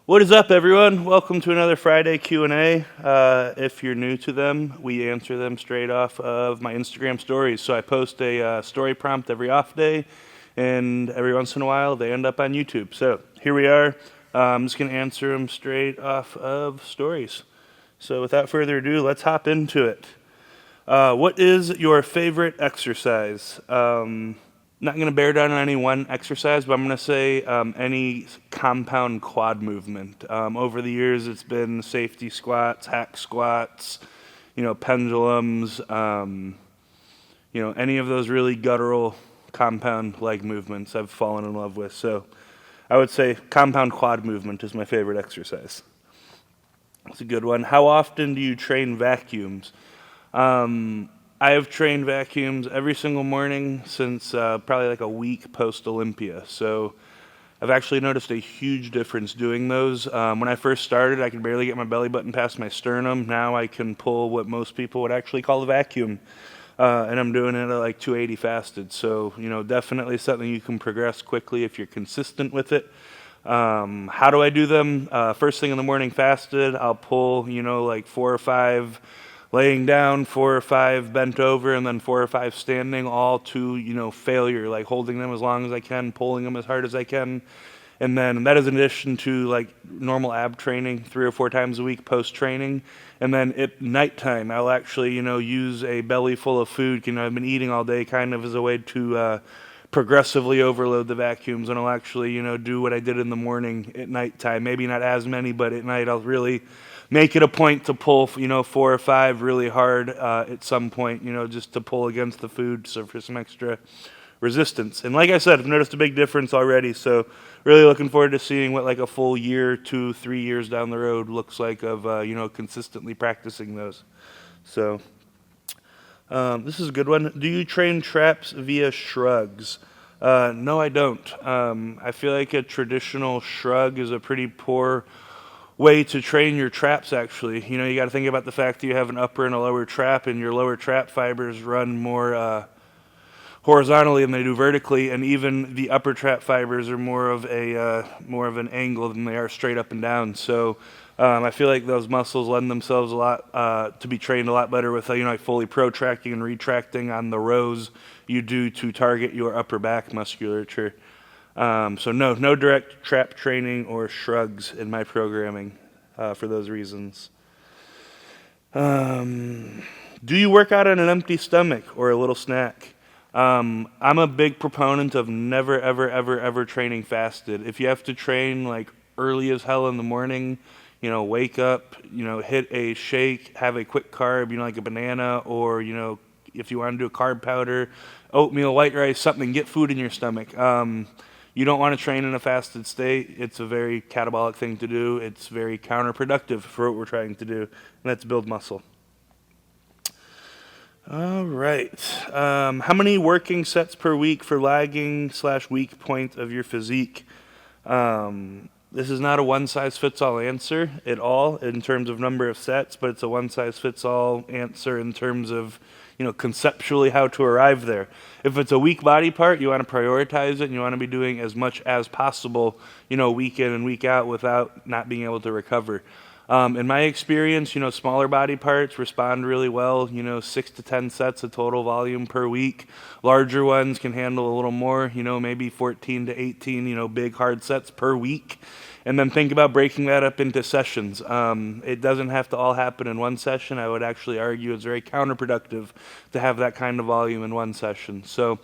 What is up, everyone? Welcome to another Friday Q&A. If you're new to them, we answer them straight off of my Instagram stories. So I post a story prompt every off day, and every once in a while they end up on YouTube. So here we are. I'm just going to answer them straight off of stories. So without further ado, let's hop into it. What is your favorite exercise? Not going to bear down on any one exercise, but I'm going to say any compound quad movement. Over the years, it's been safety squats, hack squats, pendulums, any of those really guttural compound leg movements I've fallen in love with. So I would say compound quad movement is my favorite exercise. It's a good one. How often do you train vacuums? I have trained vacuums every single morning since probably like a week post-Olympia. So I've actually noticed a huge difference doing those. When I first started, I could barely get my belly button past my sternum. Now I can pull what most people would actually call a vacuum. And I'm doing it at like 280 fasted. So, definitely something you can progress quickly if you're consistent with it. How do I do them? First thing in the morning fasted, I'll pull, like 4 or 5 laying down, 4 or 5 bent over, and then 4 or 5 standing, all to, failure, like holding them as long as I can, pulling them as hard as I can. And then that is in addition to like normal ab training 3 or 4 times a week post-training. And then at nighttime, I'll actually, use a belly full of food. I've been eating all day kind of as a way to progressively overload the vacuums, and I'll actually, do what I did in the morning at nighttime. Maybe not as many, but at night I'll really make it a point to pull, 4 or 5 really hard at some point, just to pull against the food, so for some extra resistance. And like I said, I've noticed a big difference already, so really looking forward to seeing what like a full year, 2, 3 years down the road looks like of, consistently practicing those. So this is a good one. Do you train traps via shrugs? No, I don't. I feel like a traditional shrug is a pretty poor way to train your traps, actually. You got to think about the fact that you have an upper and a lower trap, and your lower trap fibers run more horizontally than they do vertically, and even the upper trap fibers are more of an angle than they are straight up and down. So I feel like those muscles lend themselves a lot to be trained a lot better with like fully protracting and retracting on the rows you do to target your upper back musculature. So no direct trap training or shrugs in my programming for those reasons. Do you work out on an empty stomach or a little snack? I'm a big proponent of never, ever, ever, ever training fasted. If you have to train like early as hell in the morning, wake up, hit a shake, have a quick carb, like a banana, or, if you want to do a carb powder, oatmeal, white rice, something, get food in your stomach. You don't want to train in a fasted state. It's a very catabolic thing to do. It's very counterproductive for what we're trying to do, and that's build muscle. All right. How many working sets per week for lagging/weak point of your physique? This is not a one-size-fits-all answer at all in terms of number of sets, but it's a one-size-fits-all answer in terms of conceptually how to arrive there. If it's a weak body part, you want to prioritize it, and you want to be doing as much as possible, week in and week out without not being able to recover. In my experience, smaller body parts respond really well, 6 to 10 sets of total volume per week. Larger ones can handle a little more, maybe 14 to 18, big hard sets per week. And then think about breaking that up into sessions. It doesn't have to all happen in one session. I would actually argue it's very counterproductive to have that kind of volume in one session. So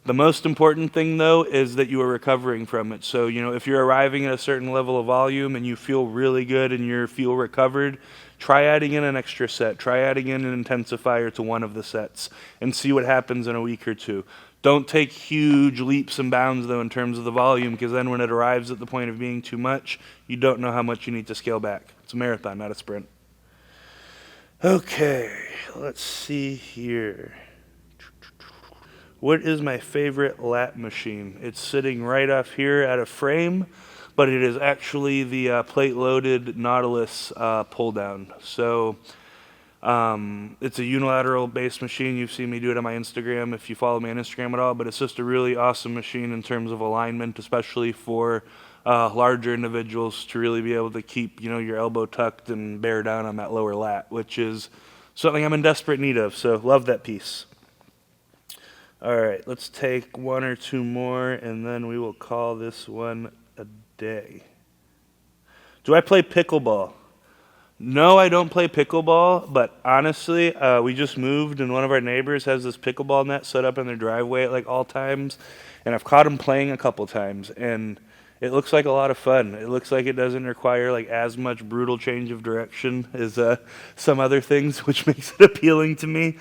the most important thing, though, is that you are recovering from it. So, if you're arriving at a certain level of volume and you feel really good and you feel recovered, try adding in an extra set. Try adding in an intensifier to one of the sets and see what happens in a week or two. Don't take huge leaps and bounds, though, in terms of the volume, because then when it arrives at the point of being too much, you don't know how much you need to scale back. It's a marathon, not a sprint. Okay, let's see here. What is my favorite lat machine? It's sitting right off here at a frame, but it is actually the plate-loaded Nautilus pull-down. So It's a unilateral based machine. You've seen me do it on my Instagram if you follow me on Instagram at all, but it's just a really awesome machine in terms of alignment, especially for larger individuals to really be able to keep, your elbow tucked and bear down on that lower lat, which is something I'm in desperate need of. So love that piece. All right, let's take one or two more, and then we will call this one a day. Do I play pickleball? No, I don't play pickleball, but honestly, we just moved, and one of our neighbors has this pickleball net set up in their driveway at all times, and I've caught him playing a couple times, and it looks like a lot of fun. It looks like it doesn't require as much brutal change of direction as some other things, which makes it appealing to me.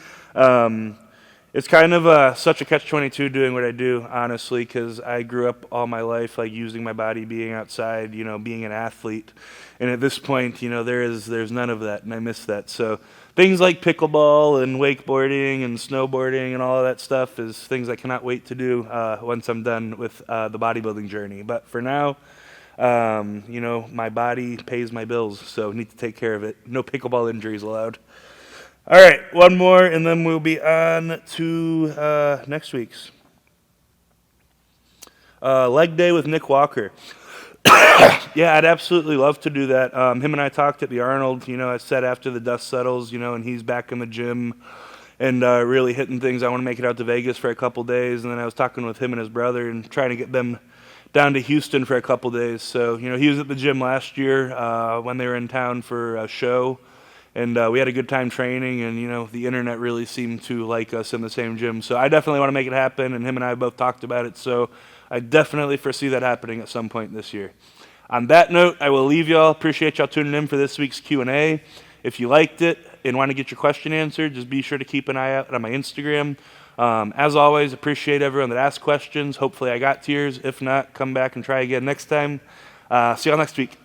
It's kind of such a catch-22 doing what I do, honestly, because I grew up all my life using my body, being outside, being an athlete. And at this point, there's none of that, and I miss that. So things like pickleball and wakeboarding and snowboarding and all of that stuff is things I cannot wait to do once I'm done with the bodybuilding journey. But for now, my body pays my bills, so I need to take care of it. No pickleball injuries allowed. All right, one more, and then we'll be on to next week's. Leg day with Nick Walker. Yeah, I'd absolutely love to do that. Him and I talked at the Arnold, I said after the dust settles, and he's back in the gym and really hitting things. I want to make it out to Vegas for a couple days, and then I was talking with him and his brother and trying to get them down to Houston for a couple days. So, he was at the gym last year when they were in town for a show. And we had a good time training, and, the internet really seemed to like us in the same gym. So I definitely want to make it happen, and him and I both talked about it. So I definitely foresee that happening at some point this year. On that note, I will leave y'all. Appreciate y'all tuning in for this week's Q&A. If you liked it and want to get your question answered, just be sure to keep an eye out on my Instagram. As always, appreciate everyone that asked questions. Hopefully I got to yours. If not, come back and try again next time. See y'all next week.